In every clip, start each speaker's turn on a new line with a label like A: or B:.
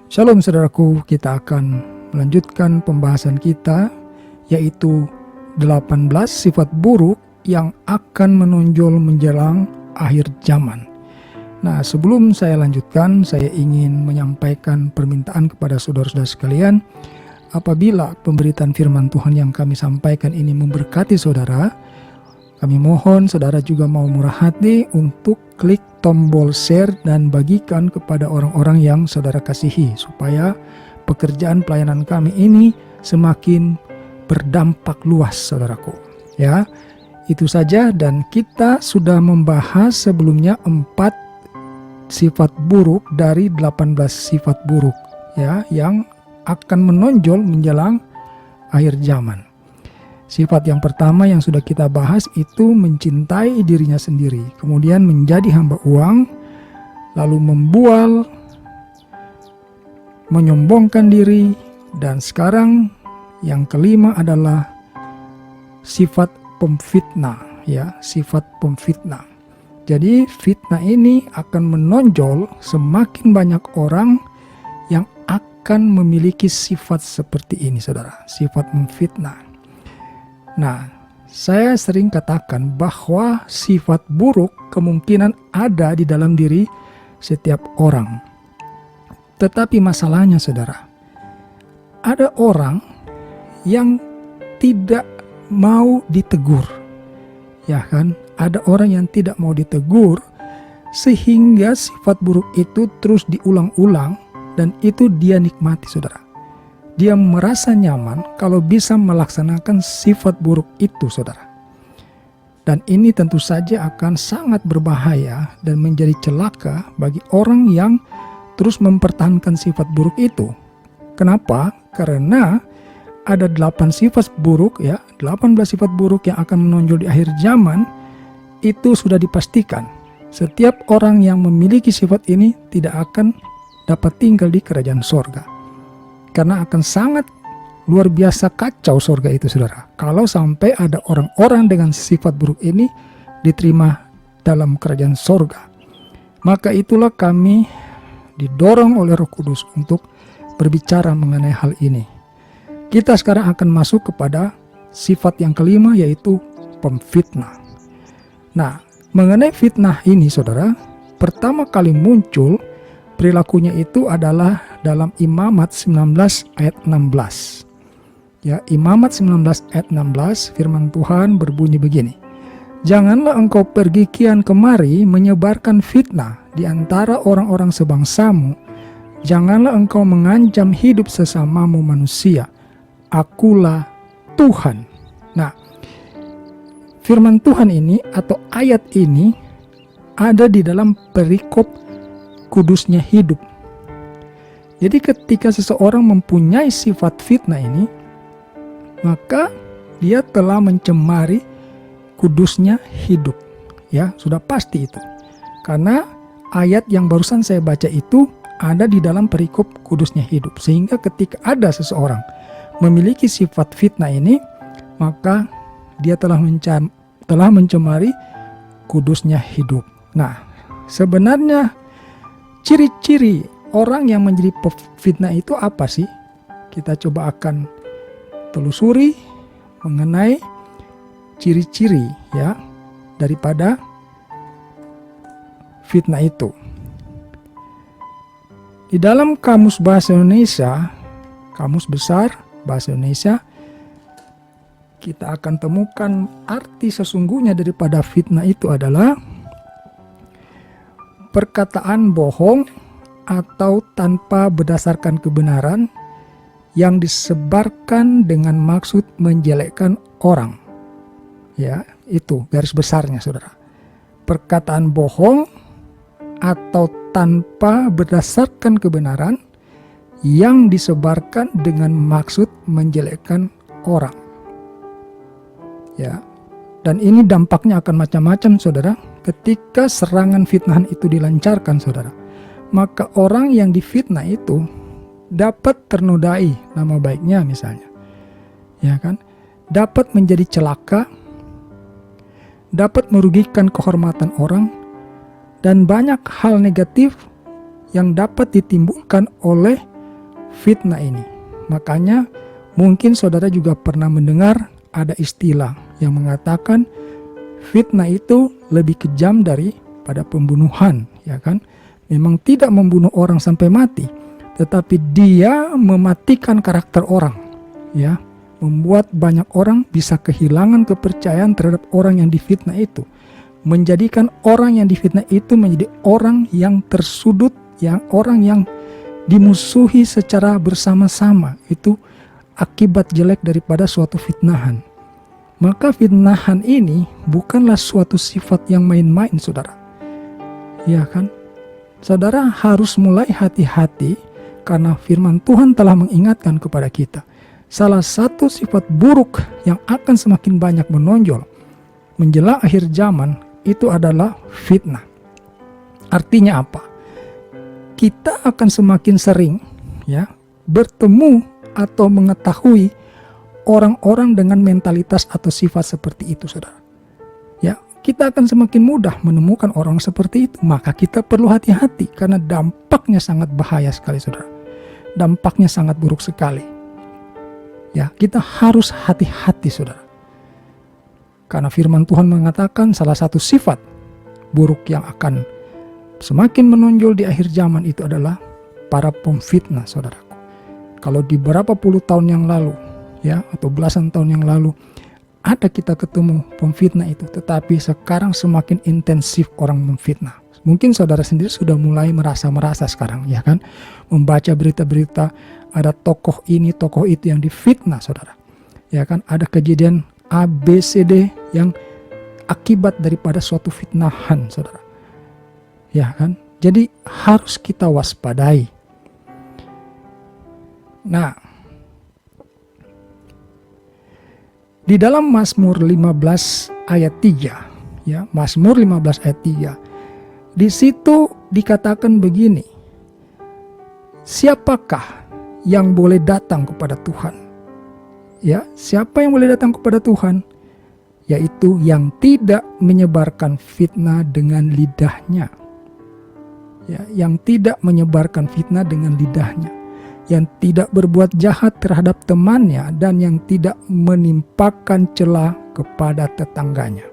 A: Shalom saudaraku, kita akan melanjutkan pembahasan kita, yaitu 18 sifat buruk yang akan menonjol menjelang akhir zaman. Nah, sebelum saya lanjutkan, saya ingin menyampaikan permintaan kepada saudara-saudara sekalian. Apabila pemberitaan firman Tuhan yang kami sampaikan ini memberkati saudara, kami mohon saudara juga mau murah hati untuk klik tombol share dan bagikan kepada orang-orang yang saudara kasihi, supaya pekerjaan pelayanan kami ini semakin berdampak luas, saudaraku. Ya, itu saja, dan kita sudah membahas sebelumnya 4 sifat buruk dari 18 sifat buruk ya yang akan menonjol menjelang akhir zaman. Sifat yang pertama yang sudah kita bahas itu mencintai dirinya sendiri, kemudian menjadi hamba uang, lalu membual, menyombongkan diri, dan sekarang yang kelima adalah sifat pemfitnah, ya, sifat pemfitnah. Jadi fitnah ini akan menonjol semakin banyak orang yang akan memiliki sifat seperti ini, saudara, sifat memfitnah. Nah, saya sering katakan bahwa sifat buruk kemungkinan ada di dalam diri setiap orang. Tetapi masalahnya, saudara, ada orang yang tidak mau ditegur. Ya kan? Ada orang yang tidak mau ditegur sehingga sifat buruk itu terus diulang-ulang dan itu dia nikmati, saudara. Dia merasa nyaman kalau bisa melaksanakan sifat buruk itu, saudara. Dan ini tentu saja akan sangat berbahaya dan menjadi celaka bagi orang yang terus mempertahankan sifat buruk itu. Kenapa? Karena ada 8 sifat buruk, ya, 18 sifat buruk yang akan menonjol di akhir zaman. Itu sudah dipastikan. Setiap orang yang memiliki sifat ini tidak akan dapat tinggal di kerajaan sorga. Karena akan sangat luar biasa kacau sorga itu, saudara, kalau sampai ada orang-orang dengan sifat buruk ini diterima dalam kerajaan sorga. Maka itulah kami didorong oleh Roh Kudus untuk berbicara mengenai hal ini. Kita sekarang akan masuk kepada sifat yang kelima, yaitu pemfitnah. Nah, mengenai fitnah ini, saudara, pertama kali muncul perilakunya itu adalah dalam Imamat 19 ayat 16. Ya, Imamat 19 ayat 16, firman Tuhan berbunyi begini. Janganlah engkau pergi kian kemari menyebarkan fitnah di antara orang-orang sebangsamu. Janganlah engkau mengancam hidup sesamamu manusia. Akulah Tuhan. Nah, firman Tuhan ini atau ayat ini ada di dalam perikop kudusnya hidup. Jadi ketika seseorang mempunyai sifat fitnah ini, maka dia telah mencemari kudusnya hidup. Ya, sudah pasti itu. Karena ayat yang barusan saya baca itu ada di dalam perikop kudusnya hidup. Sehingga ketika ada seseorang memiliki sifat fitnah ini, maka dia telah mencemari kudusnya hidup. Nah, sebenarnya ciri-ciri orang yang menjadi fitnah itu apa sih? Kita coba akan telusuri mengenai ciri-ciri, ya, daripada fitnah itu. Di dalam Kamus Bahasa Indonesia, Kamus Besar Bahasa Indonesia, kita akan temukan arti sesungguhnya daripada fitnah itu adalah perkataan bohong atau tanpa berdasarkan kebenaran yang disebarkan dengan maksud menjelekkan orang. Ya, itu garis besarnya, saudara. Perkataan bohong atau tanpa berdasarkan kebenaran yang disebarkan dengan maksud menjelekkan orang. Ya, dan ini dampaknya akan macam-macam, saudara. Ketika serangan fitnahan itu dilancarkan, saudara, maka orang yang difitnah itu dapat ternodai nama baiknya, misalnya, ya kan, dapat menjadi celaka, dapat merugikan kehormatan orang, dan banyak hal negatif yang dapat ditimbulkan oleh fitnah ini. Makanya mungkin saudara juga pernah mendengar ada istilah yang mengatakan fitnah itu lebih kejam daripada pembunuhan, ya kan? Memang tidak membunuh orang sampai mati, tetapi dia mematikan karakter orang, ya, membuat banyak orang bisa kehilangan kepercayaan terhadap orang yang difitnah itu, menjadikan orang yang difitnah itu menjadi orang yang tersudut, yang orang yang dimusuhi secara bersama-sama. Itu akibat jelek daripada suatu fitnahan. Maka fitnahan ini bukanlah suatu sifat yang main-main, saudara. Ya kan? Saudara harus mulai hati-hati karena firman Tuhan telah mengingatkan kepada kita. Salah satu sifat buruk yang akan semakin banyak menonjol menjelang akhir zaman itu adalah fitnah. Artinya apa? Kita akan semakin sering, ya, bertemu atau mengetahui orang-orang dengan mentalitas atau sifat seperti itu, saudara. Ya, kita akan semakin mudah menemukan orang seperti itu. Maka kita perlu hati-hati karena dampaknya sangat bahaya sekali, saudara. Dampaknya sangat buruk sekali. Ya, kita harus hati-hati, saudara. Karena firman Tuhan mengatakan salah satu sifat buruk yang akan semakin menonjol di akhir zaman itu adalah para pemfitnah, saudaraku. Kalau di beberapa puluh tahun yang lalu, ya, atau belasan tahun yang lalu, ada kita ketemu pemfitnah itu, tetapi sekarang semakin intensif orang memfitnah. Mungkin saudara sendiri sudah mulai merasa sekarang, ya kan? Membaca berita-berita, ada tokoh ini, tokoh itu yang difitnah, saudara. Ya kan? Ada kejadian ABCD yang akibat daripada suatu fitnahan, saudara. Ya kan? Jadi harus kita waspadai. Nah, di dalam Mazmur 15 ayat 3, ya, Mazmur 15 ayat 3, di situ dikatakan begini, siapakah yang boleh datang kepada Tuhan? Ya, siapa yang boleh datang kepada Tuhan? Yaitu yang tidak menyebarkan fitnah dengan lidahnya. Ya, yang tidak menyebarkan fitnah dengan lidahnya, yang tidak berbuat jahat terhadap temannya, dan yang tidak menimpakan cela kepada tetangganya.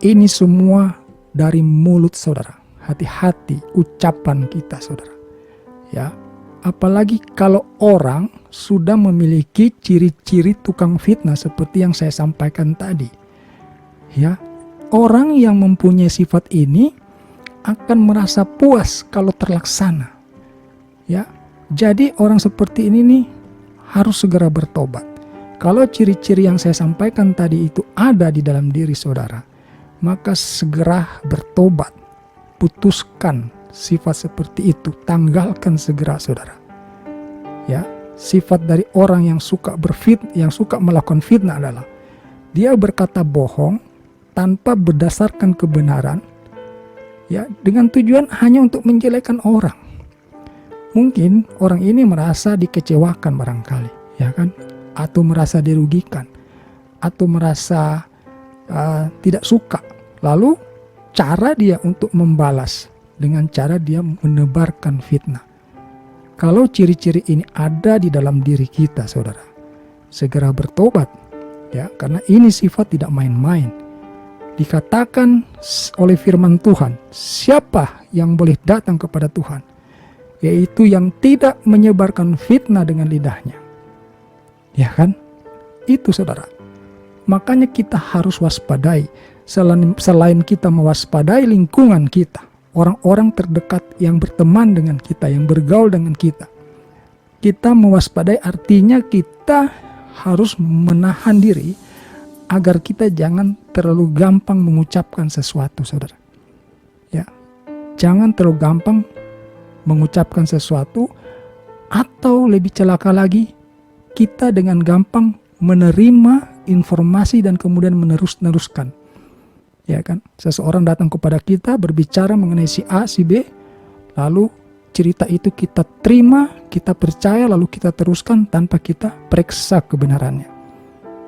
A: Ini semua dari mulut saudara. Hati-hati ucapan kita, saudara. Ya, apalagi kalau orang sudah memiliki ciri-ciri tukang fitnah seperti yang saya sampaikan tadi. Ya, orang yang mempunyai sifat ini akan merasa puas kalau terlaksana. Ya, jadi orang seperti ini nih harus segera bertobat. Kalau ciri-ciri yang saya sampaikan tadi itu ada di dalam diri saudara, maka segera bertobat. Putuskan sifat seperti itu, tanggalkan segera, saudara. Ya, sifat dari orang yang suka yang suka melakukan fitnah adalah dia berkata bohong tanpa berdasarkan kebenaran, ya, dengan tujuan hanya untuk menjelekkan orang. Mungkin orang ini merasa dikecewakan barangkali, ya kan, atau merasa dirugikan, atau merasa tidak suka. Lalu cara dia untuk membalas dengan cara dia menebarkan fitnah. Kalau ciri-ciri ini ada di dalam diri kita, saudara, segera bertobat, ya, karena ini sifat tidak main-main. Dikatakan oleh firman Tuhan, siapa yang boleh datang kepada Tuhan? Yaitu yang tidak menyebarkan fitnah dengan lidahnya. Ya kan? Itu, saudara. Makanya kita harus waspadai. Selain kita mewaspadai lingkungan kita, orang-orang terdekat yang berteman dengan kita, yang bergaul dengan kita, kita mewaspadai artinya kita harus menahan diri agar kita jangan terlalu gampang mengucapkan sesuatu, saudara. Ya, jangan terlalu gampang mengucapkan sesuatu, atau lebih celaka lagi, kita dengan gampang menerima informasi dan kemudian meneruskan. Ya kan, seseorang datang kepada kita berbicara mengenai si A, si B, lalu cerita itu kita terima, kita percaya, lalu kita teruskan tanpa kita periksa kebenarannya.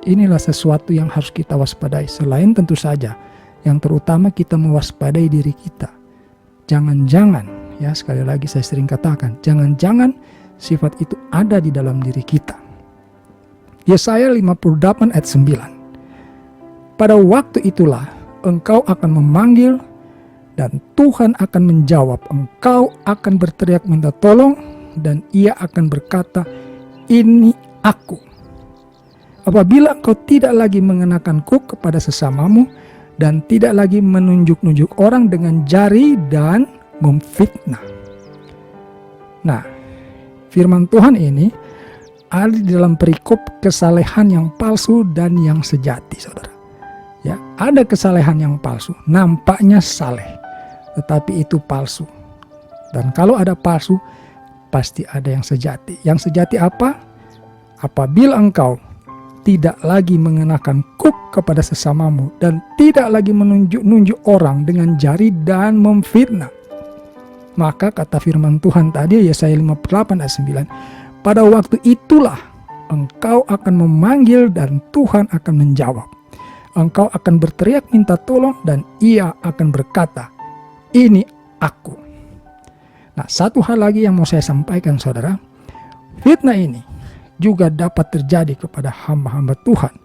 A: Inilah sesuatu yang harus kita waspadai. Selain tentu saja, yang terutama kita mewaspadai diri kita. Jangan-jangan, ya, sekali lagi saya sering katakan, jangan-jangan sifat itu ada di dalam diri kita. Yesaya 58 ayat 9. Pada waktu itulah engkau akan memanggil dan Tuhan akan menjawab. Engkau akan berteriak minta tolong dan ia akan berkata, ini aku. Apabila engkau tidak lagi mengenakan kuk kepada sesamamu dan tidak lagi menunjuk-nunjuk orang dengan jari dan memfitnah. Nah, firman Tuhan ini ada di dalam perikop kesalehan yang palsu dan yang sejati, saudara. Ya, ada kesalehan yang palsu, nampaknya saleh, tetapi itu palsu. Dan kalau ada palsu, pasti ada yang sejati. Yang sejati apa? Apabila engkau tidak lagi mengenakan kuk kepada sesamamu dan tidak lagi menunjuk-nunjuk orang dengan jari dan memfitnah. Maka kata firman Tuhan tadi, Yesaya 58 ayat 9, pada waktu itulah engkau akan memanggil dan Tuhan akan menjawab. Engkau akan berteriak minta tolong dan ia akan berkata, ini aku. Nah, satu hal lagi yang mau saya sampaikan, saudara. Fitnah ini juga dapat terjadi kepada hamba-hamba Tuhan,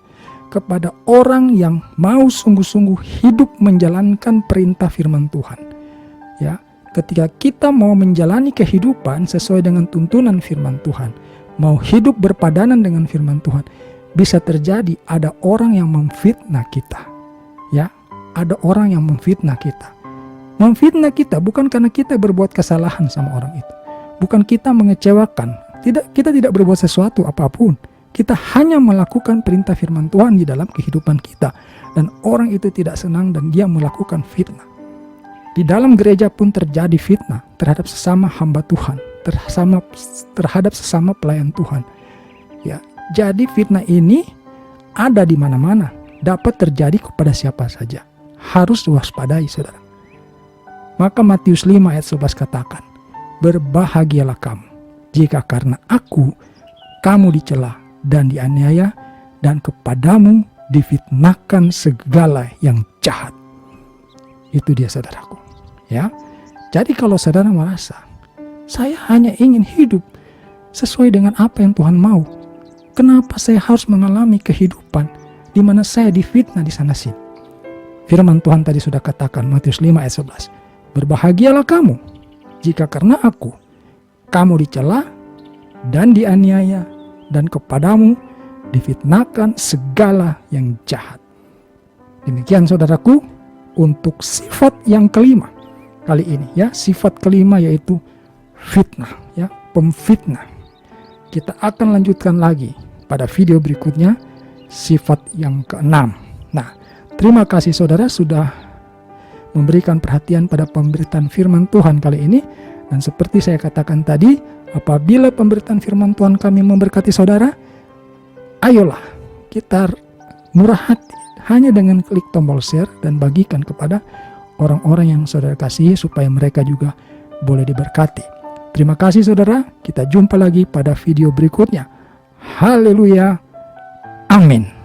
A: kepada orang yang mau sungguh-sungguh hidup menjalankan perintah firman Tuhan. Ya, ketika kita mau menjalani kehidupan sesuai dengan tuntunan firman Tuhan, mau hidup berpadanan dengan firman Tuhan, bisa terjadi ada orang yang memfitnah kita. Ya, ada orang yang memfitnah kita. Memfitnah kita bukan karena kita berbuat kesalahan sama orang itu. Bukan kita mengecewakan. Kita tidak berbuat sesuatu apapun. Kita hanya melakukan perintah firman Tuhan di dalam kehidupan kita. Dan orang itu tidak senang dan dia melakukan fitnah. Di dalam gereja pun terjadi fitnah terhadap sesama hamba Tuhan. Terhadap sesama pelayan Tuhan. Ya, jadi fitnah ini ada di mana-mana. Dapat terjadi kepada siapa saja. Harus diwaspadai, saudara. Maka Matius 5 ayat 11 katakan, berbahagialah kamu jika karena aku kamu dicela dan dianiaya dan kepadamu difitnahkan segala yang jahat. Itu dia, saudaraku. Ya. Jadi kalau saudara merasa saya hanya ingin hidup sesuai dengan apa yang Tuhan mau, kenapa saya harus mengalami kehidupan di mana saya difitnah di sana sini? Firman Tuhan tadi sudah katakan, Matius 5 ayat 11. Berbahagialah kamu jika karena aku kamu dicela dan dianiaya dan kepadamu difitnahkan segala yang jahat. Demikian, saudaraku, untuk sifat yang kelima kali ini, ya, sifat kelima yaitu fitnah, ya, pemfitnah. Kita akan lanjutkan lagi pada video berikutnya, sifat yang keenam. Nah, terima kasih saudara sudah memberikan perhatian pada pemberitaan firman Tuhan kali ini. Dan seperti saya katakan tadi, apabila pemberitaan firman Tuhan kami memberkati saudara, ayolah kita murah hati hanya dengan klik tombol share dan bagikan kepada orang-orang yang saudara kasihi supaya mereka juga boleh diberkati. Terima kasih saudara, kita jumpa lagi pada video berikutnya. Haleluya, amin.